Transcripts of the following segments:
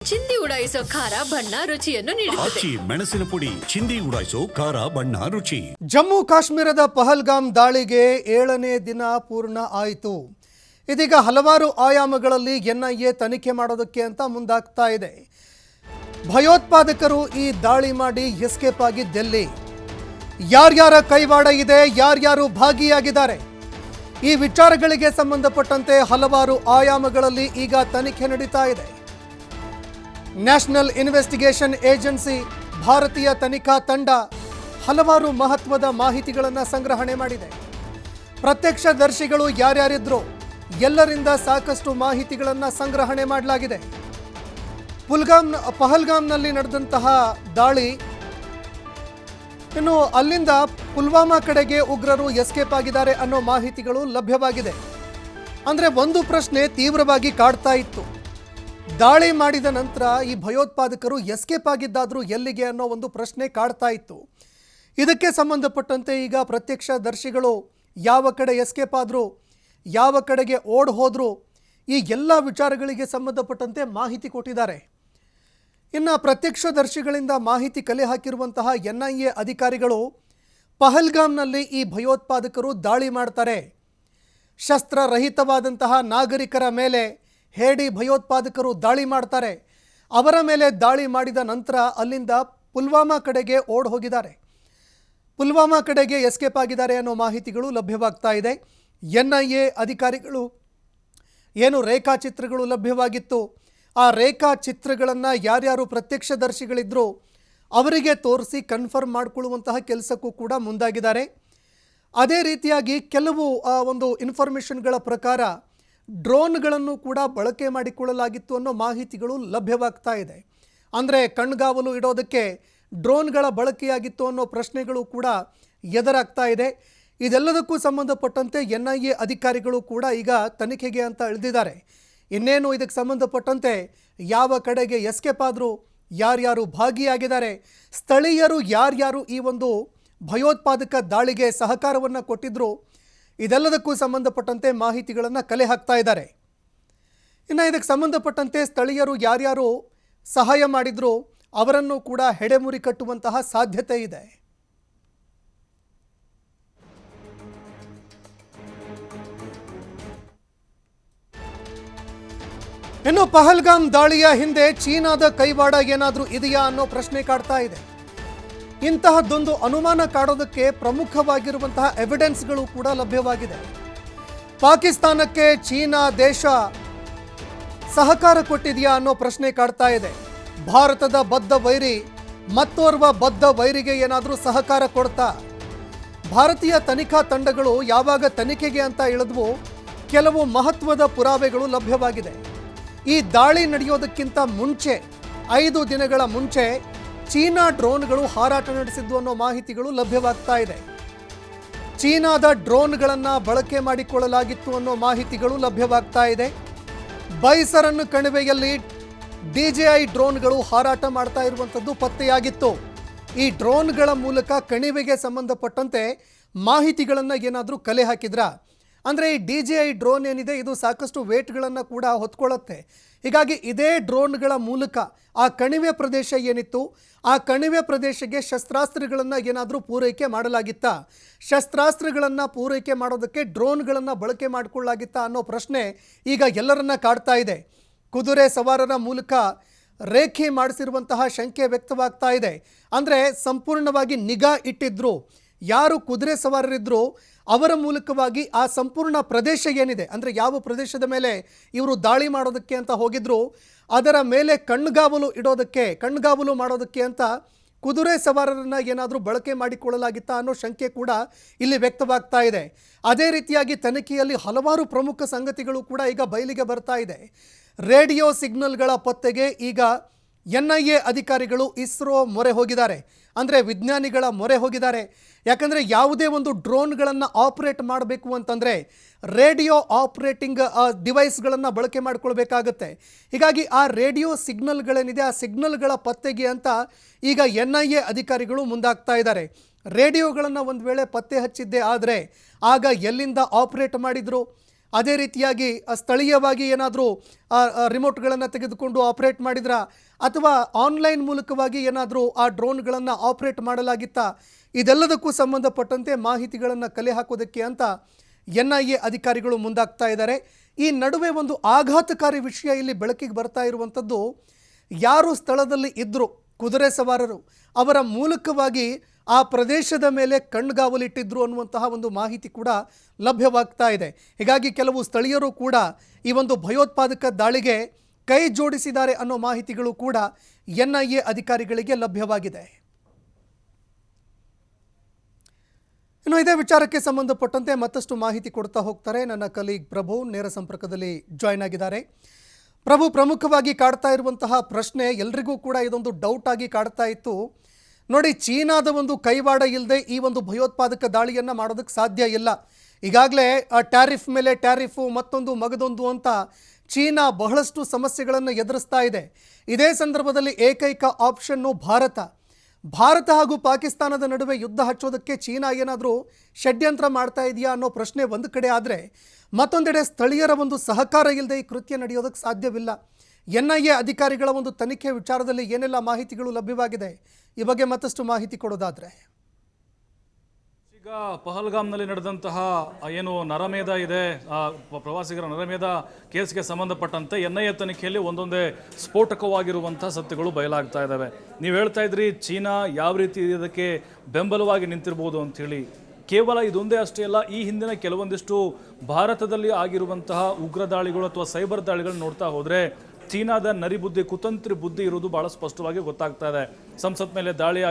ಚಿಂದಿ ಉಡಾಯಿಸೋ ಖಾರ ಬಣ್ಣ ರುಚಿಯನ್ನು ನೀಡುತ್ತದೆ. ಮೆಣಸಿನ ಪುಡಿ ಚಿಂದಿ ಉಡಾಯಿಸೋ ಖಾರ ಬಣ್ಣ ರುಚಿ. ಜಮ್ಮು ಕಾಶ್ಮೀರದ ಪಹಲ್ಗಾಮ್ ದಾಳಿಗೆ 7ನೇ ದಿನ ಪೂರ್ಣ ಆಯಿತು. ಇದೀಗ ಹಲವಾರು ಆಯಾಮಗಳಲ್ಲಿ ಎನ್ಐಎ ತನಿಖೆ ಮಾಡೋದಕ್ಕೆ ಅಂತ ಮುಂದಾಗ್ತಾ ಇದೆ. ಭಯೋತ್ಪಾದಕರು ಈ ದಾಳಿ ಮಾಡಿ ಎಸ್ಕೇಪ್ ಆಗಿದ್ದೆಲ್ಲಿ, ಯಾರ್ಯಾರ ಕೈವಾಡ ಇದೆ, ಯಾರ್ಯಾರು ಭಾಗಿಯಾಗಿದ್ದಾರೆ, ಈ ವಿಚಾರಗಳಿಗೆ ಸಂಬಂಧಪಟ್ಟಂತೆ ಹಲವಾರು ಆಯಾಮಗಳಲ್ಲಿ ಈಗ ತನಿಖೆ ನಡೀತಾ ಇದೆ. ನ್ಯಾಷನಲ್ ಇನ್ವೆಸ್ಟಿಗೇಷನ್ ಏಜೆನ್ಸಿ, ಭಾರತೀಯ ತನಿಖಾ ತಂಡ ಹಲವಾರು ಮಹತ್ವದ ಮಾಹಿತಿಗಳನ್ನು ಸಂಗ್ರಹಣೆ ಮಾಡಿದೆ. ಪ್ರತ್ಯಕ್ಷದರ್ಶಿಗಳು ಯಾರ್ಯಾರಿದ್ರು ಎಲ್ಲರಿಂದ ಸಾಕಷ್ಟು ಮಾಹಿತಿಗಳನ್ನು ಸಂಗ್ರಹಣೆ ಮಾಡಲಾಗಿದೆ. ಪಹಲ್ಗಾಮ್ನಲ್ಲಿ ನಡೆದಂತಹ ದಾಳಿ, ಇನ್ನು ಅಲ್ಲಿಂದ ಪುಲ್ವಾಮಾ ಕಡೆಗೆ ಉಗ್ರರು ಎಸ್ಕೇಪ್ ಆಗಿದ್ದಾರೆ ಅನ್ನೋ ಮಾಹಿತಿಗಳು ಲಭ್ಯವಾಗಿದೆ. ಅಂದರೆ ಒಂದು ಪ್ರಶ್ನೆ ತೀವ್ರವಾಗಿ ಕಾಡ್ತಾ ಇತ್ತು, ದಾಳಿ ಮಾಡಿದ ನಂತರ ಈ ಭಯೋತ್ಪಾದಕರು ಎಸ್ಕೇಪ್ ಆಗಿದ್ದಾದರೂ ಎಲ್ಲಿಗೆ ಅನ್ನೋ ಒಂದು ಪ್ರಶ್ನೆ ಕಾಡ್ತಾ ಇತ್ತು. ಇದಕ್ಕೆ ಸಂಬಂಧಪಟ್ಟಂತೆ ಈಗ ಪ್ರತ್ಯಕ್ಷದರ್ಶಿಗಳು ಯಾವ ಕಡೆ ಎಸ್ಕೇಪ್ ಆದರು, ಯಾವ ಕಡೆಗೆ ಓಡ್ ಹೋದರು, ಈ ಎಲ್ಲ ವಿಚಾರಗಳಿಗೆ ಸಂಬಂಧಪಟ್ಟಂತೆ ಮಾಹಿತಿ ಕೊಟ್ಟಿದ್ದಾರೆ. ಇನ್ನು ಪ್ರತ್ಯಕ್ಷದರ್ಶಿಗಳಿಂದ ಮಾಹಿತಿ ಕಲೆ ಹಾಕಿರುವಂತಹ ಎನ್ಐಎ ಅಧಿಕಾರಿಗಳು ಪಹಲ್ಗಾಮ್ನಲ್ಲಿ ಈ ಭಯೋತ್ಪಾದಕರು ದಾಳಿ ಮಾಡ್ತಾರೆ, ಶಸ್ತ್ರರಹಿತವಾದಂತಹ ನಾಗರಿಕರ ಮೇಲೆ ಹೇಡಿ ಭಯೋತ್ಪಾದಕರು ದಾಳಿ ಮಾಡ್ತಾರೆ, ಅವರ ಮೇಲೆ ದಾಳಿ ಮಾಡಿದ ನಂತರ ಅಲ್ಲಿಂದ ಪುಲ್ವಾಮಾ ಕಡೆಗೆ ಓಡ್ ಹೋಗಿದ್ದಾರೆ, ಪುಲ್ವಾಮಾ ಕಡೆಗೆ ಎಸ್ಕೇಪ್ ಆಗಿದ್ದಾರೆ ಅನ್ನೋ ಮಾಹಿತಿಗಳು ಲಭ್ಯವಾಗ್ತಾ ಇದೆ. ಎನ್ಐಎ ಅಧಿಕಾರಿಗಳು ಏನು ರೇಖಾಚಿತ್ರಗಳು ಲಭ್ಯವಾಗಿತ್ತು, ಆ ರೇಖಾಚಿತ್ರಗಳನ್ನು ಯಾರ್ಯಾರು ಪ್ರತ್ಯಕ್ಷದರ್ಶಿಗಳಿದ್ರು ಅವರಿಗೆ ತೋರಿಸಿ ಕನ್ಫರ್ಮ್ ಮಾಡಿಕೊಳ್ಳುವಂತಹ ಕೆಲಸಕ್ಕೂ ಕೂಡ ಮುಂದಾಗಿದ್ದಾರೆ. ಅದೇ ರೀತಿಯಾಗಿ ಕೆಲವು ಒಂದು ಇನ್ಫಾರ್ಮೇಷನ್ಗಳ ಪ್ರಕಾರ ಡ್ರೋನ್ಗಳನ್ನು ಕೂಡ ಬಳಕೆ ಮಾಡಿಕೊಳ್ಳಲಾಗಿತ್ತು ಅನ್ನೋ ಮಾಹಿತಿಗಳು ಲಭ್ಯವಾಗ್ತಾ ಇದೆ. ಅಂದರೆ ಕಣ್ಗಾವಲು ಇಡೋದಕ್ಕೆ ಡ್ರೋನ್ಗಳ ಬಳಕೆಯಾಗಿತ್ತು ಅನ್ನೋ ಪ್ರಶ್ನೆಗಳು ಕೂಡ ಎದುರಾಗ್ತಾ ಇದೆ. ಇದೆಲ್ಲದಕ್ಕೂ ಸಂಬಂಧಪಟ್ಟಂತೆ ಎನ್ಐಎ ಅಧಿಕಾರಿಗಳು ಕೂಡ ಈಗ ತನಿಖೆಗೆ ಅಂತ ಇಳಿದಿದ್ದಾರೆ. ಇನ್ನೇನು ಇದಕ್ಕೆ ಸಂಬಂಧಪಟ್ಟಂತೆ ಯಾವ ಕಡೆಗೆ ಎಸ್ಕೇಪ್ ಆದರೂ, ಯಾರ್ಯಾರು ಭಾಗಿಯಾಗಿದ್ದಾರೆ, ಸ್ಥಳೀಯರು ಯಾರ್ಯಾರು ಈ ಒಂದು ಭಯೋತ್ಪಾದಕ ದಾಳಿಗೆ ಸಹಕಾರವನ್ನು ಕೊಟ್ಟಿದ್ರು, ಇದೆಲ್ಲದಕ್ಕೂ ಸಂಬಂಧಪಟ್ಟಂತೆ ಮಾಹಿತಿಗಳನ್ನು ಕಲೆ ಹಾಕ್ತಾ ಇದ್ದಾರೆ. ಇನ್ನು ಇದಕ್ಕೆ ಸಂಬಂಧಪಟ್ಟಂತೆ ಸ್ಥಳೀಯರು ಯಾರ್ಯಾರು ಸಹಾಯ ಮಾಡಿದ್ರು ಅವರನ್ನು ಕೂಡ ಹೆಡೆಮುರಿ ಕಟ್ಟುವಂತಹ ಸಾಧ್ಯತೆ ಇದೆ. ಇನ್ನು ಪಹಲ್ಗಾಮ್ ದಾಳಿಯ ಹಿಂದೆ ಚೀನಾದ ಕೈವಾಡ ಏನಾದರೂ ಇದೆಯಾ ಅನ್ನೋ ಪ್ರಶ್ನೆ ಕಾಡ್ತಾ ಇದೆ. ಇಂತಹದ್ದೊಂದು ಅನುಮಾನ ಕಾಡೋದಕ್ಕೆ ಪ್ರಮುಖವಾಗಿರುವಂತಹ ಎವಿಡೆನ್ಸ್ಗಳು ಕೂಡ ಲಭ್ಯವಾಗಿದೆ. ಪಾಕಿಸ್ತಾನಕ್ಕೆ ಚೀನಾ ದೇಶ ಸಹಕಾರ ಕೊಟ್ಟಿದೆಯಾ ಅನ್ನೋ ಪ್ರಶ್ನೆ ಕಾಡ್ತಾ ಇದೆ. ಭಾರತದ ಬದ್ಧ ವೈರಿ ಮತ್ತೋರ್ವ ಬದ್ಧ ವೈರಿಗೆ ಏನಾದರೂ ಸಹಕಾರ ಕೊಡ್ತಾ? ಭಾರತೀಯ ತನಿಖಾ ತಂಡಗಳು ಯಾವಾಗ ತನಿಖೆಗೆ ಅಂತ ಇಳಿದ್ವು, ಕೆಲವು ಮಹತ್ವದ ಪುರಾವೆಗಳು ಲಭ್ಯವಾಗಿದೆ. ಈ ದಾಳಿ ನಡೆಯೋದಕ್ಕಿಂತ ಮುಂಚೆ 5 ದಿನಗಳ ಮುಂಚೆ ಚೀನಾ ಡ್ರೋನ್ಗಳು ಹಾರಾಟ ನಡೆಸಿದ್ದು ಅನ್ನೋ ಮಾಹಿತಿಗಳು ಲಭ್ಯವಾಗ್ತಾ ಇದೆ. ಚೀನಾದ ಡ್ರೋನ್ಗಳನ್ನು ಬಳಕೆ ಮಾಡಿಕೊಳ್ಳಲಾಗಿತ್ತು ಅನ್ನೋ ಮಾಹಿತಿಗಳು ಲಭ್ಯವಾಗ್ತಾ ಇದೆ. ಬೈಸರನ್ ಕಣಿವೆಯಲ್ಲಿ DJI ಡ್ರೋನ್ಗಳು ಹಾರಾಟ ಮಾಡ್ತಾ ಇರುವಂಥದ್ದು ಪತ್ತೆಯಾಗಿತ್ತು. ಈ ಡ್ರೋನ್ಗಳ ಮೂಲಕ ಕಣಿವೆಗೆ ಸಂಬಂಧಪಟ್ಟಂತೆ ಮಾಹಿತಿಗಳನ್ನು ಏನಾದರೂ ಕಲೆ ಹಾಕಿದ್ರಾ? ಅಂದರೆ ಈ DJI ಡ್ರೋನ್ ಏನಿದೆ ಇದು ಸಾಕಷ್ಟು ವೇಟ್ಗಳನ್ನು ಕೂಡ ಹೊತ್ಕೊಳ್ಳುತ್ತೆ. ಹೀಗಾಗಿ ಇದೇ ಡ್ರೋನ್ಗಳ ಮೂಲಕ ಆ ಕಣಿವೆ ಪ್ರದೇಶ ಏನಿತ್ತು, ಆ ಕಣಿವೆ ಪ್ರದೇಶಕ್ಕೆ ಶಸ್ತ್ರಾಸ್ತ್ರಗಳನ್ನು ಏನಾದರೂ ಪೂರೈಕೆ ಮಾಡಲಾಗಿತ್ತಾ? ಶಸ್ತ್ರಾಸ್ತ್ರಗಳನ್ನು ಪೂರೈಕೆ ಮಾಡೋದಕ್ಕೆ ಡ್ರೋನ್ಗಳನ್ನು ಬಳಕೆ ಮಾಡಿಕೊಳ್ಳಲಾಗಿತ್ತಾ ಅನ್ನೋ ಪ್ರಶ್ನೆ ಈಗ ಎಲ್ಲರನ್ನ ಕಾಡ್ತಾ ಇದೆ. ಕುದುರೆ ಸವಾರರ ಮೂಲಕ ರೇಖೆ ಮಾಡಿಸಿರುವಂತಹ ಶಂಕೆ ವ್ಯಕ್ತವಾಗ್ತಾ ಇದೆ. ಅಂದರೆ ಸಂಪೂರ್ಣವಾಗಿ ನಿಗಾ ಇಟ್ಟಿದ್ರು, ಯಾರು ಕುದುರೆ ಸವಾರರಿದ್ರು ಅವರ ಮೂಲಕವಾಗಿ ಆ ಸಂಪೂರ್ಣ ಪ್ರದೇಶ ಏನಿದೆ, ಅಂದರೆ ಯಾವ ಪ್ರದೇಶದ ಮೇಲೆ ಇವರು ದಾಳಿ ಮಾಡೋದಕ್ಕೆ ಅಂತ ಹೋಗಿದ್ರು ಅದರ ಮೇಲೆ ಕಣ್ಗಾವಲು ಮಾಡೋದಕ್ಕೆ ಅಂತ ಕುದುರೆ ಸವಾರರನ್ನು ಏನಾದರೂ ಬಳಕೆ ಮಾಡಿಕೊಳ್ಳಲಾಗಿತ್ತಾ ಅನ್ನೋ ಶಂಕೆ ಕೂಡ ಇಲ್ಲಿ ವ್ಯಕ್ತವಾಗ್ತಾ ಇದೆ. ಅದೇ ರೀತಿಯಾಗಿ ತನಿಖೆಯಲ್ಲಿ ಹಲವಾರು ಪ್ರಮುಖ ಸಂಗತಿಗಳು ಕೂಡ ಈಗ ಬಯಲಿಗೆ ಬರ್ತಾ ಇದೆ. ರೇಡಿಯೋ ಸಿಗ್ನಲ್ಗಳ ಪತ್ತೆಗೆ ಈಗ ಎನ್ಐಎ ಅಧಿಕಾರಿಗಳು ಇಸ್ರೋ ಮೊರೆ ಹೋಗಿದ್ದಾರೆ, ಅಂದರೆ ವಿಜ್ಞಾನಿಗಳ ಮೊರೆ ಹೋಗಿದ್ದಾರೆ. ಯಾಕಂದರೆ ಯಾವುದೇ ಒಂದು ಡ್ರೋನ್ಗಳನ್ನು ಆಪರೇಟ್ ಮಾಡಬೇಕು ಅಂತಂದರೆ ರೇಡಿಯೋ ಆಪರೇಟಿಂಗ್ ಡಿವೈಸ್ಗಳನ್ನು ಬಳಕೆ ಮಾಡಿಕೊಳ್ಬೇಕಾಗತ್ತೆ. ಹೀಗಾಗಿ ಆ ರೇಡಿಯೋ ಸಿಗ್ನಲ್ಗಳೇನಿದೆ ಆ ಸಿಗ್ನಲ್ಗಳ ಪತ್ತೆಗೆ ಅಂತ ಈಗ ಎನ್ಐಎ ಅಧಿಕಾರಿಗಳು ಮುಂದಾಗ್ತಾ ಇದ್ದಾರೆ. ರೇಡಿಯೋಗಳನ್ನು ಒಂದು ವೇಳೆ ಪತ್ತೆ ಹಚ್ಚಿದ್ದೇ ಆದರೆ ಆಗ ಎಲ್ಲಿಂದ ಆಪರೇಟ್ ಮಾಡಿದ್ರು, ಅದೇ ರೀತಿಯಾಗಿ ಸ್ಥಳೀಯವಾಗಿ ಏನಾದರೂ ರಿಮೋಟ್ಗಳನ್ನು ತೆಗೆದುಕೊಂಡು ಆಪರೇಟ್ ಮಾಡಿದ್ರ ಅಥವಾ ಆನ್ಲೈನ್ ಮೂಲಕವಾಗಿ ಏನಾದರೂ ಆ ಡ್ರೋನ್ಗಳನ್ನು ಆಪರೇಟ್ ಮಾಡಲಾಗಿತ್ತಾ, ಇದೆಲ್ಲದಕ್ಕೂ ಸಂಬಂಧಪಟ್ಟಂತೆ ಮಾಹಿತಿಗಳನ್ನು ಕಲೆ ಹಾಕೋದಕ್ಕೆ ಅಂತ NIA ಅಧಿಕಾರಿಗಳು ಮುಂದಾಗ್ತಾ ಇದ್ದಾರೆ. ಈ ನಡುವೆ ಒಂದು ಆಘಾತಕಾರಿ ವಿಷಯ ಇಲ್ಲಿ ಬೆಳಕಿಗೆ ಬರ್ತಾ ಇರುವಂಥದ್ದು, ಯಾರು ಸ್ಥಳದಲ್ಲಿ ಇದ್ದರು ಕುದುರೆ ಸವಾರರು ಅವರ ಮೂಲಕವಾಗಿ ಆ ಪ್ರದೇಶದ ಮೇಲೆ ಕಣ್ಗಾವಲಿಟ್ಟಿದ್ರು ಅನ್ನುವಂತಹ ಒಂದು ಮಾಹಿತಿ ಕೂಡ ಲಭ್ಯವಾಗ್ತಾ ಇದೆ. ಹೀಗಾಗಿ ಕೆಲವು ಸ್ಥಳೀಯರು ಕೂಡ ಈ ಒಂದು ಭಯೋತ್ಪಾದಕ ದಾಳಿಗೆ ಕೈ ಜೋಡಿಸಿದ್ದಾರೆ ಅನ್ನೋ ಮಾಹಿತಿಗಳು ಕೂಡ NIA ಅಧಿಕಾರಿಗಳಿಗೆ ಲಭ್ಯವಾಗಿದೆ. ಇನ್ನು ಇದೇ ವಿಚಾರಕ್ಕೆ ಸಂಬಂಧಪಟ್ಟಂತೆ ಮತ್ತಷ್ಟು ಮಾಹಿತಿ ಕೊಡ್ತಾ ಹೋಗ್ತಾರೆ ನನ್ನ ಕಲೀಗ್ ಪ್ರಭು, ನೇರ ಸಂಪರ್ಕದಲ್ಲಿ ಜಾಯ್ನ್ ಆಗಿದ್ದಾರೆ. ಪ್ರಭು, ಪ್ರಮುಖವಾಗಿ ಕಾಡ್ತಾ ಇರುವಂತಹ ಪ್ರಶ್ನೆ ಎಲ್ರಿಗೂ ಕೂಡ ಇದೊಂದು ಡೌಟ್ ಆಗಿ ಕಾಡ್ತಾ ಇತ್ತು. ನೋಡಿ, ಚೀನಾದ ಒಂದು ಕೈವಾಡ ಇಲ್ಲದೆ ಈ ಒಂದು ಭಯೋತ್ಪಾದಕ ದಾಳಿಯನ್ನು ಮಾಡೋದಕ್ಕೆ ಸಾಧ್ಯ ಇಲ್ಲ. ಈಗಾಗಲೇ ಟ್ಯಾರಿಫ್ ಮೇಲೆ ಟ್ಯಾರಿಫು, ಮತ್ತೊಂದು ಮಗದೊಂದು ಅಂತ ಚೀನಾ ಬಹಳಷ್ಟು ಸಮಸ್ಯೆಗಳನ್ನು ಎದುರಿಸ್ತಾ ಇದೆ. ಇದೇ ಸಂದರ್ಭದಲ್ಲಿ ಏಕೈಕ ಆಪ್ಷನ್ನು ಭಾರತ ಹಾಗೂ ಪಾಕಿಸ್ತಾನದ ನಡುವೆ ಯುದ್ಧ ಹಚ್ಚೋದಕ್ಕೆ ಚೀನಾ ಏನಾದರೂ ಷಡ್ಯಂತ್ರ ಮಾಡ್ತಾ ಇದೆಯಾ ಅನ್ನೋ ಪ್ರಶ್ನೆ ಒಂದು ಕಡೆ ಆದರೆ, ಮತ್ತೊಂದೆಡೆ ಸ್ಥಳೀಯರ ಒಂದು ಸಹಕಾರ ಇಲ್ಲದೆ ಈ ಕೃತ್ಯ ನಡೆಯೋದಕ್ಕೆ ಸಾಧ್ಯವಿಲ್ಲ. NIA ಅಧಿಕಾರಿಗಳ ಒಂದು ತನಿಖೆ ವಿಚಾರದಲ್ಲಿ ಏನೆಲ್ಲ ಮಾಹಿತಿಗಳು ಲಭ್ಯವಾಗಿದೆ, ಈ ಬಗ್ಗೆ ಮತ್ತಷ್ಟು ಮಾಹಿತಿ ಕೊಡೋದಾದರೆ. ಈಗ ಪಹಲ್ಗಾಮ್ನಲ್ಲಿ ನಡೆದಂತಹ ಏನು ನರಮೇಧ ಇದೆ, ಪ್ರವಾಸಿಗರ ನರಮೇಧ ಕೇಸ್ಗೆ ಸಂಬಂಧಪಟ್ಟಂತೆ NIA ತನಿಖೆಯಲ್ಲಿ ಒಂದೊಂದೇ ಸ್ಫೋಟಕವಾಗಿರುವಂಥ ಸತ್ಯಗಳು ಬಯಲಾಗ್ತಾ ಇದ್ದಾವೆ. ನೀವು ಹೇಳ್ತಾ ಇದ್ರಿ ಚೀನಾ ಯಾವ ರೀತಿ ಇದಕ್ಕೆ ಬೆಂಬಲವಾಗಿ ನಿಂತಿರ್ಬೋದು ಅಂಥೇಳಿ. ಕೇವಲ ಇದೊಂದೇ ಅಷ್ಟೇ ಅಲ್ಲ, ಈ ಹಿಂದಿನ ಕೆಲವೊಂದಿಷ್ಟು ಭಾರತದಲ್ಲಿ ಆಗಿರುವಂತಹ ಉಗ್ರ ದಾಳಿಗಳು ಅಥವಾ ಸೈಬರ್ ದಾಳಿಗಳನ್ನ ನೋಡ್ತಾ ಹೋದರೆ ಚೀನಾದ ನರಿಬುದ್ಧಿ, ಕುತಂತ್ರಿ ಬುದ್ಧಿ ಇರೋದು ಭಾಳ ಸ್ಪಷ್ಟವಾಗಿ ಗೊತ್ತಾಗ್ತಾ ಇದೆ. ಸಂಸತ್ ಮೇಲೆ ದಾಳಿ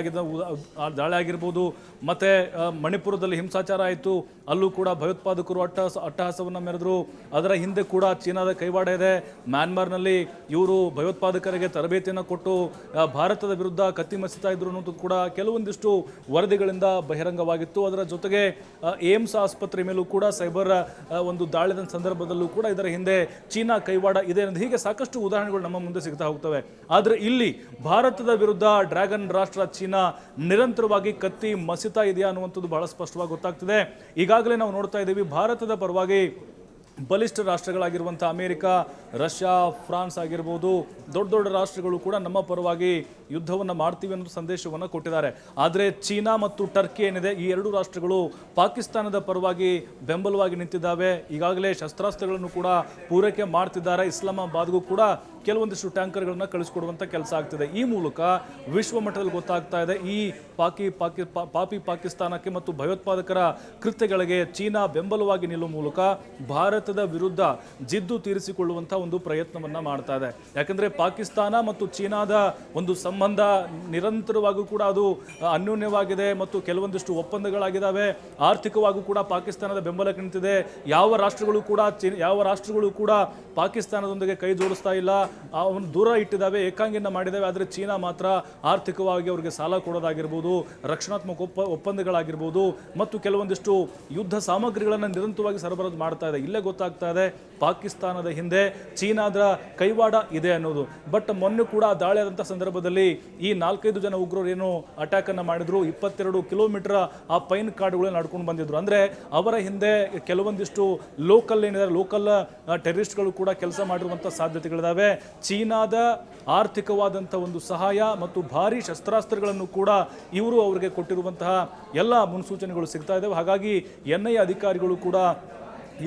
ಆಗಿರ್ಬೋದು, ಮತ್ತು ಮಣಿಪುರದಲ್ಲಿ ಹಿಂಸಾಚಾರ ಆಯಿತು, ಅಲ್ಲೂ ಕೂಡ ಭಯೋತ್ಪಾದಕರು ಅಟ್ಟಹಾಸವನ್ನು ಮೆರೆದ್ರು. ಅದರ ಹಿಂದೆ ಕೂಡ ಚೀನಾದ ಕೈವಾಡ ಇದೆ. ಮ್ಯಾನ್ಮಾರ್ನಲ್ಲಿ ಇವರು ಭಯೋತ್ಪಾದಕರಿಗೆ ತರಬೇತಿಯನ್ನು ಕೊಟ್ಟು ಭಾರತದ ವಿರುದ್ಧ ಕತ್ತಿ ಮಸಿತಾ ಇದ್ರು ಅನ್ನೋದು ಕೂಡ ಕೆಲವೊಂದಿಷ್ಟು ವರದಿಗಳಿಂದ ಬಹಿರಂಗವಾಗಿತ್ತು. ಅದರ ಜೊತೆಗೆ ಏಮ್ಸ್ ಆಸ್ಪತ್ರೆ ಮೇಲೂ ಕೂಡ ಸೈಬರ್ ಒಂದು ದಾಳಿದ ಸಂದರ್ಭದಲ್ಲೂ ಕೂಡ ಇದರ ಹಿಂದೆ ಚೀನಾ ಕೈವಾಡ ಇದೆ ಅನ್ನೋದು, ಹೀಗೆ ಸಾಕಷ್ಟು ಉದಾಹರಣೆಗಳು ನಮ್ಮ ಮುಂದೆ ಸಿಗ್ತಾ ಹೋಗ್ತವೆ. ಆದರೆ ಇಲ್ಲಿ ಭಾರತದ ವಿರುದ್ಧ ಡ್ರ್ಯಾಗನ್ ರಾಷ್ಟ್ರ ಚೀನಾ ನಿರಂತರವಾಗಿ ಕತ್ತಿ ಮಸಿತಾ ಇದೆಯಾ ಅನ್ನುವಂಥದ್ದು ಬಹಳ ಸ್ಪಷ್ಟವಾಗಿ ಗೊತ್ತಾಗ್ತಿದೆ. ಈಗಾಗಲೇ ನಾವು ನೋಡ್ತಾ ಇದ್ದೀವಿ, ಭಾರತದ ಪರವಾಗಿ ಬಲಿಷ್ಠ ರಾಷ್ಟ್ರಗಳಾಗಿರುವಂಥ ಅಮೇರಿಕ, ರಷ್ಯಾ, ಫ್ರಾನ್ಸ್ ಆಗಿರ್ಬೋದು, ದೊಡ್ಡ ದೊಡ್ಡ ರಾಷ್ಟ್ರಗಳು ಕೂಡ ನಮ್ಮ ಪರವಾಗಿ ಯುದ್ಧವನ್ನು ಮಾಡ್ತೀವಿ ಅನ್ನೋ ಸಂದೇಶವನ್ನು ಕೊಟ್ಟಿದ್ದಾರೆ. ಆದರೆ ಚೀನಾ ಮತ್ತು ಟರ್ಕಿ ಏನಿದೆ, ಈ ಎರಡು ರಾಷ್ಟ್ರಗಳು ಪಾಕಿಸ್ತಾನದ ಪರವಾಗಿ ಬೆಂಬಲವಾಗಿ ನಿಂತಿದ್ದಾವೆ. ಈಗಾಗಲೇ ಶಸ್ತ್ರಾಸ್ತ್ರಗಳನ್ನು ಕೂಡ ಪೂರೈಕೆ ಮಾಡ್ತಿದ್ದಾರೆ. ಇಸ್ಲಾಮಾಬಾದ್ಗೂ ಕೂಡ ಕೆಲವೊಂದಿಷ್ಟು ಟ್ಯಾಂಕರ್ಗಳನ್ನು ಕಳಿಸ್ಕೊಡುವಂಥ ಕೆಲಸ ಆಗ್ತಿದೆ. ಈ ಮೂಲಕ ವಿಶ್ವ ಮಟ್ಟದಲ್ಲಿ ಗೊತ್ತಾಗ್ತಾ ಇದೆ, ಈ ಪಾಪಿ ಪಾಕಿಸ್ತಾನಕ್ಕೆ ಮತ್ತು ಭಯೋತ್ಪಾದಕರ ಕೃತ್ಯಗಳಿಗೆ ಚೀನಾ ಬೆಂಬಲವಾಗಿ ನಿಲ್ಲುವ ಮೂಲಕ ಭಾರತದ ವಿರುದ್ಧ ಜಿದ್ದು ತೀರಿಸಿಕೊಳ್ಳುವಂಥ ಒಂದು ಪ್ರಯತ್ನವನ್ನು ಮಾಡ್ತಾ ಇದೆ. ಯಾಕಂದರೆ ಪಾಕಿಸ್ತಾನ ಮತ್ತು ಚೀನಾದ ಒಂದು ಸಂಬಂಧ ನಿರಂತರವಾಗೂ ಕೂಡ ಅದು ಅನ್ಯೋನ್ಯವಾಗಿದೆ ಮತ್ತು ಕೆಲವೊಂದಿಷ್ಟು ಒಪ್ಪಂದಗಳಾಗಿದ್ದಾವೆ. ಆರ್ಥಿಕವಾಗೂ ಕೂಡ ಪಾಕಿಸ್ತಾನದ ಬೆಂಬಲಕ್ಕೆ ನಿಂತಿದೆ. ಯಾವ ರಾಷ್ಟ್ರಗಳು ಕೂಡ ಪಾಕಿಸ್ತಾನದೊಂದಿಗೆ ಕೈ ಜೋಡಿಸ್ತಾ ಇಲ್ಲ, ಅವನು ದೂರ ಇಟ್ಟಿದ್ದಾವೆ, ಏಕಾಂಗಿಯನ್ನು ಮಾಡಿದ್ದಾವೆ. ಆದರೆ ಚೀನಾ ಮಾತ್ರ ಆರ್ಥಿಕವಾಗಿ ಅವರಿಗೆ ಸಾಲ ಕೊಡೋದಾಗಿರ್ಬೋದು, ರಕ್ಷಣಾತ್ಮಕ ಒಪ್ಪಂದಗಳಾಗಿರ್ಬೋದು ಮತ್ತು ಕೆಲವೊಂದಿಷ್ಟು ಯುದ್ಧ ಸಾಮಗ್ರಿಗಳನ್ನು ನಿರಂತರವಾಗಿ ಸರಬರಾಜು ಮಾಡ್ತಾ ಇದೆ. ಇಲ್ಲೇ ಗೊತ್ತಾಗ್ತಾ ಇದೆ ಪಾಕಿಸ್ತಾನದ ಹಿಂದೆ ಚೀನಾದ ಕೈವಾಡ ಇದೆ ಅನ್ನೋದು. ಬಟ್ ಮೊನ್ನೆ ಕೂಡ ದಾಳಿ ಆದಂಥ ಸಂದರ್ಭದಲ್ಲಿ ಈ 4-5 ಜನ ಉಗ್ರರು ಏನು ಅಟ್ಯಾಕ್ ಅನ್ನು ಮಾಡಿದ್ರು, 22 ಕಿಲೋಮೀಟರ್ ಆ ಪೈನ್ ಕಾಡುಗಳನ್ನ ನಡ್ಕೊಂಡು ಬಂದಿದ್ರು. ಅಂದರೆ ಅವರ ಹಿಂದೆ ಕೆಲವೊಂದಿಷ್ಟು ಲೋಕಲ್ ಟೆರರಿಸ್ಟ್ಗಳು ಕೂಡ ಕೆಲಸ ಮಾಡಿರುವಂಥ ಸಾಧ್ಯತೆಗಳಿದ್ದಾವೆ. ಚೀನಾದ ಆರ್ಥಿಕವಾದಂಥ ಒಂದು ಸಹಾಯ ಮತ್ತು ಭಾರಿ ಶಸ್ತ್ರಾಸ್ತ್ರಗಳನ್ನು ಕೂಡ ಇವರು ಅವರಿಗೆ ಕೊಟ್ಟಿರುವಂತಹ ಎಲ್ಲ ಮುನ್ಸೂಚನೆಗಳು ಸಿಗ್ತಾ ಇದ್ದಾವೆ. ಹಾಗಾಗಿ NIA ಅಧಿಕಾರಿಗಳು ಕೂಡ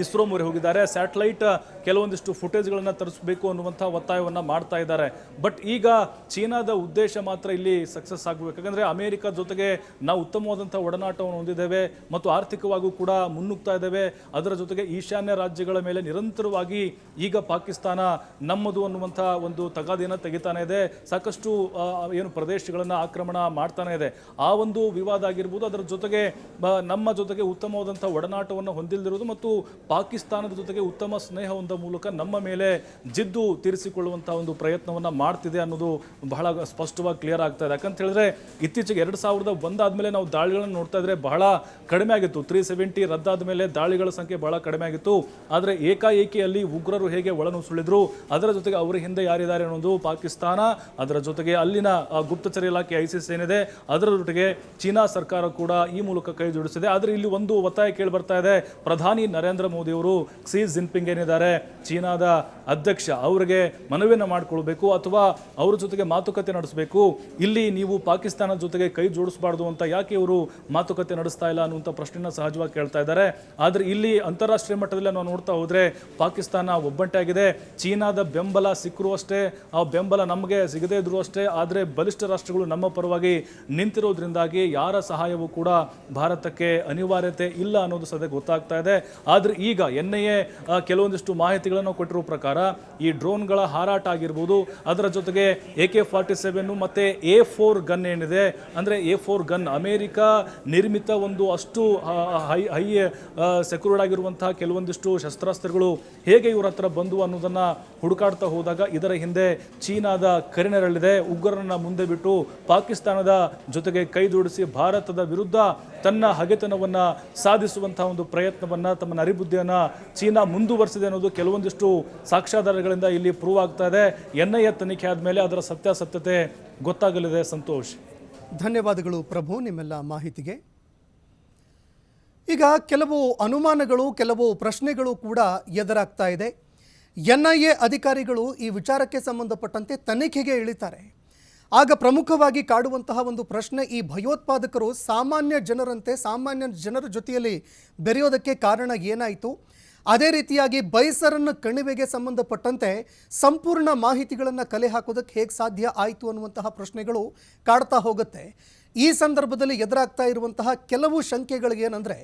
ಇಸ್ರೋ ಮೊರೆ ಹೋಗಿದ್ದಾರೆ. ಸ್ಯಾಟಲೈಟ್ ಕೆಲವೊಂದಿಷ್ಟು ಫುಟೇಜ್ಗಳನ್ನು ತರಿಸಬೇಕು ಅನ್ನುವಂಥ ಒತ್ತಾಯವನ್ನು ಮಾಡ್ತಾ ಇದ್ದಾರೆ. ಬಟ್ ಈಗ ಚೀನಾದ ಉದ್ದೇಶ ಮಾತ್ರ ಇಲ್ಲಿ ಸಕ್ಸಸ್ ಆಗಬೇಕು. ಯಾಕಂದರೆ ಅಮೇರಿಕದ ಜೊತೆಗೆ ನಾವು ಉತ್ತಮವಾದಂಥ ಒಡನಾಟವನ್ನು ಹೊಂದಿದ್ದೇವೆ ಮತ್ತು ಆರ್ಥಿಕವಾಗೂ ಕೂಡ ಮುನ್ನುಗ್ತಾ ಇದ್ದೇವೆ. ಅದರ ಜೊತೆಗೆ ಈಶಾನ್ಯ ರಾಜ್ಯಗಳ ಮೇಲೆ ನಿರಂತರವಾಗಿ ಈಗ ಪಾಕಿಸ್ತಾನ ನಮ್ಮದು ಅನ್ನುವಂಥ ಒಂದು ತಗಾದೆಯನ್ನು ತೆಗಿತಾನೆ ಇದೆ. ಸಾಕಷ್ಟು ಏನು ಪ್ರದೇಶಗಳನ್ನು ಆಕ್ರಮಣ ಮಾಡ್ತಾನೆ ಇದೆ. ಆ ಒಂದು ವಿವಾದ ಆಗಿರ್ಬೋದು. ಅದರ ಜೊತೆಗೆ ನಮ್ಮ ಜೊತೆಗೆ ಉತ್ತಮವಾದಂಥ ಒಡನಾಟವನ್ನು ಹೊಂದಿಲ್ಲದಿರುವುದು ಮತ್ತು ಪಾಕಿಸ್ತಾನದ ಜೊತೆಗೆ ಉತ್ತಮ ಸ್ನೇಹ ಹೊಂದ ಮೂಲಕ ನಮ್ಮ ಮೇಲೆ ಜಿದ್ದು ತೀರಿಸಿಕೊಳ್ಳುವಂಥ ಒಂದು ಪ್ರಯತ್ನವನ್ನು ಮಾಡ್ತಿದೆ ಅನ್ನೋದು ಬಹಳ ಸ್ಪಷ್ಟವಾಗಿ ಕ್ಲಿಯರ್ ಆಗ್ತಾ ಇದೆ. ಯಾಕಂತ ಹೇಳಿದ್ರೆ ಇತ್ತೀಚೆಗೆ 2001 ಆದಮೇಲೆ ನಾವು ದಾಳಿಗಳನ್ನು ನೋಡ್ತಾ ಇದ್ರೆ ಬಹಳ ಕಡಿಮೆ ಆಗಿತ್ತು. 370 ರದ್ದಾದ ಮೇಲೆ ದಾಳಿಗಳ ಸಂಖ್ಯೆ ಬಹಳ ಕಡಿಮೆ ಆಗಿತ್ತು. ಆದರೆ ಏಕಾಏಕಿಯಲ್ಲಿ ಉಗ್ರರು ಹೇಗೆ ಒಳನುಸುಳಿದ್ರು, ಅದರ ಜೊತೆಗೆ ಅವರ ಹಿಂದೆ ಯಾರಿದ್ದಾರೆ ಅನ್ನೋದು ಪಾಕಿಸ್ತಾನ, ಅದರ ಜೊತೆಗೆ ಅಲ್ಲಿನ ಗುಪ್ತಚರ ಇಲಾಖೆ ISIS ಏನಿದೆ, ಅದರ ಜೊತೆಗೆ ಚೀನಾ ಸರ್ಕಾರ ಕೂಡ ಈ ಮೂಲಕ ಕೈ ಜೋಡಿಸಿದೆ. ಆದರೆ ಇಲ್ಲಿ ಒಂದು ಒತ್ತಾಯ ಕೇಳಿ ಬರ್ತಾ ಇದೆ. ಪ್ರಧಾನಿ ನರೇಂದ್ರ ಮೋದಿಯವರು ಕ್ಸಿ ಜಿನ್ಪಿಂಗ್ ಏನಿದ್ದಾರೆ ಚೀನಾದ ಅಧ್ಯಕ್ಷ ಅವರಿಗೆ ಮನವಿಯನ್ನು ಮಾಡಿಕೊಳ್ಬೇಕು ಅಥವಾ ಅವ್ರ ಜೊತೆಗೆ ಮಾತುಕತೆ ನಡೆಸಬೇಕು. ಇಲ್ಲಿ ನೀವು ಪಾಕಿಸ್ತಾನದ ಜೊತೆಗೆ ಕೈ ಜೋಡಿಸಬಾರ್ದು ಅಂತ ಯಾಕೆ ಇವರು ಮಾತುಕತೆ ನಡೆಸ್ತಾ ಇಲ್ಲ ಅನ್ನುವಂಥ ಪ್ರಶ್ನೆನ ಸಹಜವಾಗಿ ಕೇಳ್ತಾ ಇದ್ದಾರೆ. ಆದರೆ ಇಲ್ಲಿ ಅಂತಾರಾಷ್ಟ್ರೀಯ ಮಟ್ಟದಲ್ಲಿ ನಾವು ನೋಡ್ತಾ ಹೋದ್ರೆ ಪಾಕಿಸ್ತಾನ ಒಬ್ಬಂಟಾಗಿದೆ. ಚೀನಾದ ಬೆಂಬಲ ಸಿಕ್ಕರೂ ಅಷ್ಟೇ, ಆ ಬೆಂಬಲ ನಮಗೆ ಸಿಗದೇ ಇದ್ರು ಅಷ್ಟೇ. ಆದರೆ ಬಲಿಷ್ಠ ರಾಷ್ಟ್ರಗಳು ನಮ್ಮ ಪರವಾಗಿ ನಿಂತಿರೋದ್ರಿಂದಾಗಿ ಯಾರ ಸಹಾಯವೂ ಕೂಡ ಭಾರತಕ್ಕೆ ಅನಿವಾರ್ಯತೆ ಇಲ್ಲ ಅನ್ನೋದು ಸದ್ಯ ಗೊತ್ತಾಗ್ತಾ ಇದೆ. ಆದರೆ ಈಗ NIA ಕೆಲವೊಂದಿಷ್ಟು ಮಾಹಿತಿಗಳನ್ನು ಕೊಟ್ಟಿರೋ ಪ್ರಕಾರ ಈ ಡ್ರೋನ್ಗಳ ಹಾರಾಟ ಆಗಿರ್ಬೋದು, ಅದರ ಜೊತೆಗೆ AK-47 ಮತ್ತೆ A4 ಗನ್ ಏನಿದೆ, ಅಂದರೆ A4 ಗನ್ ಅಮೆರಿಕ ನಿರ್ಮಿತ ಒಂದು ಅಷ್ಟು ಹೈ ಸೆಕ್ಯೂರ್ಡ್ ಆಗಿರುವಂತಹ ಕೆಲವೊಂದಿಷ್ಟು ಶಸ್ತ್ರಾಸ್ತ್ರಗಳು ಹೇಗೆ ಇವ್ರ ಹತ್ರ ಬಂದು ಅನ್ನೋದನ್ನ ಹುಡುಕಾಡ್ತಾ ಹೋದಾಗ ಇದರ ಹಿಂದೆ ಚೀನಾದ ಕರಿನೆರಳಿದೆ. ಉಗ್ರರನ್ನ ಮುಂದೆ ಬಿಟ್ಟು ಪಾಕಿಸ್ತಾನದ ಜೊತೆಗೆ ಕೈ ಜೋಡಿಸಿ ಭಾರತದ ವಿರುದ್ಧ ತನ್ನ ಹಗೆತನವನ್ನ ಸಾಧಿಸುವಂತಹ ಒಂದು ಪ್ರಯತ್ನವನ್ನ, ತಮ್ಮ ನರಿಬುದ್ಧಿಯನ್ನ ಚೀನಾ ಮುಂದುವರಿಸಿದೆ ಅನ್ನೋದು ಕೆಲವೊಂದಿಷ್ಟು ಸಾಕ್ಷ್ಯಾಧಾರಗಳಿಂದ ಇಲ್ಲಿ ಪ್ರೂವ್ ಆಗ್ತಾ ಇದೆ. NIA ತನಿಖೆ ಆದಮೇಲೆ ಅದರ ಸತ್ಯಾಸತ್ಯತೆ ಗೊತ್ತಾಗಲಿದೆ. ಸಂತೋಷ್, ಧನ್ಯವಾದಗಳು ಪ್ರಭು ನಿಮ್ಮೆಲ್ಲ ಮಾಹಿತಿಗೆ. ಈಗ ಕೆಲವು ಅನುಮಾನಗಳು, ಕೆಲವು ಪ್ರಶ್ನೆಗಳು ಕೂಡ ಎದುರಾಗ್ತಾ ಇದೆ. NIA ಅಧಿಕಾರಿಗಳು ಈ ವಿಚಾರಕ್ಕೆ ಸಂಬಂಧಪಟ್ಟಂತೆ ತನಿಖೆಗೆ ಇಳಿತಾರೆ. ಆಗ ಪ್ರಮುಖವಾಗಿ ಕಾಡುವಂತಹ ಒಂದು ಪ್ರಶ್ನೆ, ಈ ಭಯೋತ್ಪಾದಕರು ಸಾಮಾನ್ಯ ಜನರಂತೆ, ಸಾಮಾನ್ಯ ಜನರ ಜೊತೆಯಲ್ಲಿ ಬೆರೆಯೋದಕ್ಕೆ ಕಾರಣ ಏನಾಯಿತು? ಅದೇ ರೀತಿಯಾಗಿ ಬೈಸರನ್ನ ಕಣಿವೆಗೆ ಸಂಬಂಧಪಟ್ಟಂತೆ ಸಂಪೂರ್ಣ ಮಾಹಿತಿಗಳನ್ನು ಕಲೆ ಹಾಕೋದಕ್ಕೆ ಹೇಗೆ ಸಾಧ್ಯ ಆಯಿತು ಅನ್ನುವಂತಹ ಪ್ರಶ್ನೆಗಳು ಕಾಡ್ತಾ ಹೋಗುತ್ತೆ. ಈ ಸಂದರ್ಭದಲ್ಲಿ ಎದುರಾಗ್ತಾ ಇರುವಂತಹ ಕೆಲವು ಶಂಕೆಗಳಿಗೇನೆಂದರೆ,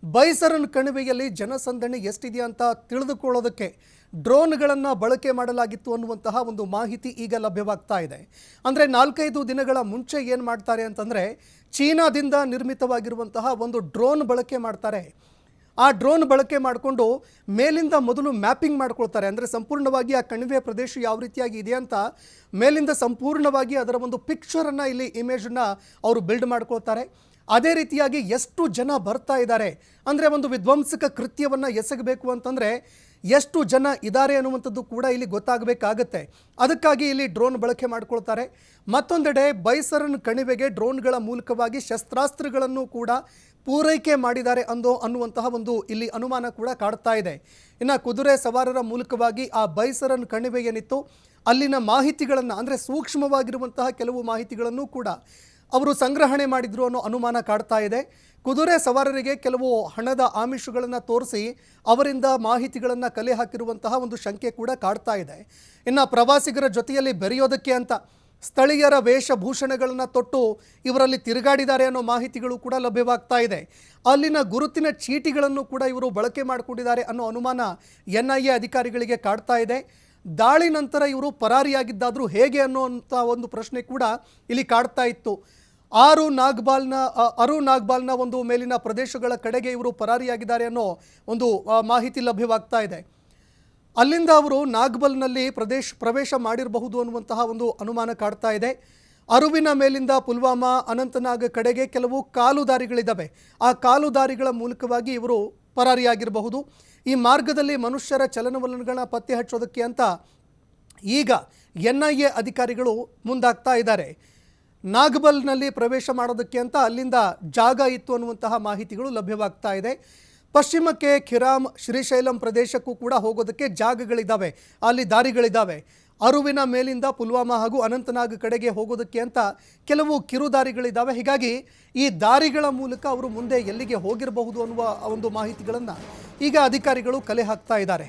ಬೈಸರನ್ ಕಣಿವೆಯಲ್ಲಿ ಜನಸಂದಣಿ ಎಷ್ಟಿದೆಯಾ ಅಂತ ತಿಳಿದುಕೊಳ್ಳೋದಕ್ಕೆ ಡ್ರೋನ್ಗಳನ್ನು ಬಳಕೆ ಮಾಡಲಾಗಿತ್ತು ಅನ್ನುವಂತಹ ಒಂದು ಮಾಹಿತಿ ಈಗ ಲಭ್ಯವಾಗ್ತಾ ಇದೆ. ಅಂದರೆ 4-5 ದಿನಗಳ ಮುಂಚೆ ಏನು ಮಾಡ್ತಾರೆ ಅಂತಂದರೆ, ಚೀನಾದಿಂದ ನಿರ್ಮಿತವಾಗಿರುವಂತಹ ಒಂದು ಡ್ರೋನ್ ಬಳಕೆ ಮಾಡ್ತಾರೆ. ಆ ಡ್ರೋನ್ ಬಳಕೆ ಮಾಡಿಕೊಂಡು ಮೇಲಿಂದ ಮೊದಲು ಮ್ಯಾಪಿಂಗ್ ಮಾಡ್ಕೊಳ್ತಾರೆ. ಅಂದರೆ ಸಂಪೂರ್ಣವಾಗಿ ಆ ಕಣಿವೆ ಪ್ರದೇಶ ಯಾವ ರೀತಿಯಾಗಿ ಇದೆ ಅಂತ ಮೇಲಿಂದ ಸಂಪೂರ್ಣವಾಗಿ ಅದರ ಒಂದು ಪಿಕ್ಚರನ್ನು, ಇಲ್ಲಿ ಇಮೇಜನ್ನು ಅವರು ಬಿಲ್ಡ್ ಮಾಡ್ಕೊಳ್ತಾರೆ. ಅದೇ ರೀತಿಯಾಗಿ ಎಷ್ಟು ಜನ ಬರ್ತಾ ಇದ್ದಾರೆ, ಅಂದರೆ ಒಂದು ವಿಧ್ವಂಸಕ ಕೃತ್ಯವನ್ನು ಎಸಗಬೇಕು ಅಂತಂದರೆ ಎಷ್ಟು ಜನ ಇದ್ದಾರೆ ಅನ್ನುವಂಥದ್ದು ಕೂಡ ಇಲ್ಲಿ ಗೊತ್ತಾಗಬೇಕಾಗತ್ತೆ. ಅದಕ್ಕಾಗಿ ಇಲ್ಲಿ ಡ್ರೋನ್ ಬಳಕೆ ಮಾಡ್ಕೊಳ್ತಾರೆ. ಮತ್ತೊಂದೆಡೆ ಬೈಸರನ್ ಕಣಿವೆಗೆ ಡ್ರೋನ್ಗಳ ಮೂಲಕವಾಗಿ ಶಸ್ತ್ರಾಸ್ತ್ರಗಳನ್ನು ಕೂಡ ಪೂರೈಕೆ ಮಾಡಿದ್ದಾರೆ ಅನ್ನುವಂತಹ ಒಂದು ಇಲ್ಲಿ ಅನುಮಾನ ಕೂಡ ಕಾಡ್ತಾ ಇದೆ. ಇನ್ನು ಕುದುರೆ ಸವಾರರ ಮೂಲಕವಾಗಿ ಆ ಬೈಸರನ್ ಕಣಿವೆ ಏನಿತ್ತು ಅಲ್ಲಿನ ಮಾಹಿತಿಗಳನ್ನು, ಅಂದರೆ ಸೂಕ್ಷ್ಮವಾಗಿರುವಂತಹ ಕೆಲವು ಮಾಹಿತಿಗಳನ್ನು ಕೂಡ ಅವರು ಸಂಗ್ರಹಣೆ ಮಾಡಿದ್ರು ಅನ್ನೋ ಅನುಮಾನ ಕಾಡ್ತಾ ಇದೆ. ಕುದುರೆ ಸವಾರರಿಗೆ ಕೆಲವು ಹಣದ ಆಮಿಷಗಳನ್ನು ತೋರಿಸಿ ಅವರಿಂದ ಮಾಹಿತಿಗಳನ್ನು ಕಲೆ ಹಾಕಿರುವಂತಹ ಒಂದು ಶಂಕೆ ಕೂಡ ಕಾಡ್ತಾ ಇದೆ. ಇನ್ನು ಪ್ರವಾಸಿಗರ ಜೊತೆಯಲ್ಲಿ ಬೆರೆಯೋದಕ್ಕೆ ಅಂತ ಸ್ಥಳೀಯರ ವೇಷಭೂಷಣಗಳನ್ನು ತೊಟ್ಟು ಇವರಲ್ಲಿ ತಿರುಗಾಡಿದ್ದಾರೆ ಅನ್ನೋ ಮಾಹಿತಿಗಳು ಕೂಡ ಲಭ್ಯವಾಗ್ತಾ ಇದೆ. ಅಲ್ಲಿನ ಗುರುತಿನ ಚೀಟಿಗಳನ್ನು ಕೂಡ ಇವರು ಬಳಕೆ ಮಾಡಿಕೊಂಡಿದ್ದಾರೆ ಅನ್ನೋ ಅನುಮಾನ NIA ಅಧಿಕಾರಿಗಳಿಗೆ ಕಾಡ್ತಾ ಇದೆ. ದಾಳಿ ನಂತರ ಇವರು ಪರಾರಿಯಾಗಿದ್ದಾದರೂ ಹೇಗೆ ಅನ್ನೋಂಥ ಒಂದು ಪ್ರಶ್ನೆ ಕೂಡ ಇಲ್ಲಿ ಕಾಡ್ತಾ ಇತ್ತು. ಅರು ನಾಗ್ಬಾಲ್ನ ಒಂದು ಮೇಲಿನ ಪ್ರದೇಶಗಳ ಕಡೆಗೆ ಇವರು ಪರಾರಿಯಾಗಿದ್ದಾರೆ ಅನ್ನೋ ಒಂದು ಮಾಹಿತಿ ಲಭ್ಯವಾಗ್ತಾ ಇದೆ. ಅಲ್ಲಿಂದ ಅವರು ನಾಗ್ಬಲ್ನಲ್ಲಿ ಪ್ರವೇಶ ಮಾಡಿರಬಹುದು ಅನ್ನುವಂತಹ ಒಂದು ಅನುಮಾನ ಕಾಡ್ತಾ ಇದೆ. ಅರುವಿನ ಮೇಲಿಂದ ಪುಲ್ವಾಮಾ, ಅನಂತನಾಗ್ ಕಡೆಗೆ ಕೆಲವು ಕಾಲುದಾರಿಗಳಿದ್ದಾವೆ. ಆ ಕಾಲುದಾರಿಗಳ ಮೂಲಕವಾಗಿ ಇವರು ಪರಾರಿಯಾಗಿರಬಹುದು. ಈ ಮಾರ್ಗದಲ್ಲಿ ಮನುಷ್ಯರ ಚಲನವಲನಗಳನ್ನ ಪತ್ತೆ ಹಚ್ಚೋದಕ್ಕೆ ಅಂತ ಈಗ NIA ಅಧಿಕಾರಿಗಳು ಮುಂದಾಗ್ತಾ ಇದ್ದಾರೆ. ನಾಗ್ಬಲ್ನಲ್ಲಿ ಪ್ರವೇಶ ಮಾಡೋದಕ್ಕೆ ಅಂತ ಅಲ್ಲಿಂದ ಜಾಗ ಇತ್ತು ಅನ್ನುವಂತಹ ಮಾಹಿತಿಗಳು ಲಭ್ಯವಾಗ್ತಾ ಇದೆ. ಪಶ್ಚಿಮಕ್ಕೆ ಖಿರಾಮ್, ಶ್ರೀಶೈಲಂ ಪ್ರದೇಶಕ್ಕೂ ಕೂಡ ಹೋಗೋದಕ್ಕೆ ಜಾಗಗಳಿದ್ದಾವೆ, ಅಲ್ಲಿ ದಾರಿಗಳಿದ್ದಾವೆ. ಅರುವಿನ ಮೇಲಿಂದ ಪುಲ್ವಾಮಾ ಹಾಗೂ ಅನಂತನಾಗ್ ಕಡೆಗೆ ಹೋಗೋದಕ್ಕೆ ಅಂತ ಕೆಲವು ಕಿರುದಾರಿಗಳಿದ್ದಾವೆ. ಹೀಗಾಗಿ ಈ ದಾರಿಗಳ ಮೂಲಕ ಅವರು ಮುಂದೆ ಎಲ್ಲಿಗೆ ಹೋಗಿರಬಹುದು ಅನ್ನುವ ಒಂದು ಮಾಹಿತಿಗಳನ್ನು ಈಗ ಅಧಿಕಾರಿಗಳು ಕಲೆ ಹಾಕ್ತಾ ಇದ್ದಾರೆ.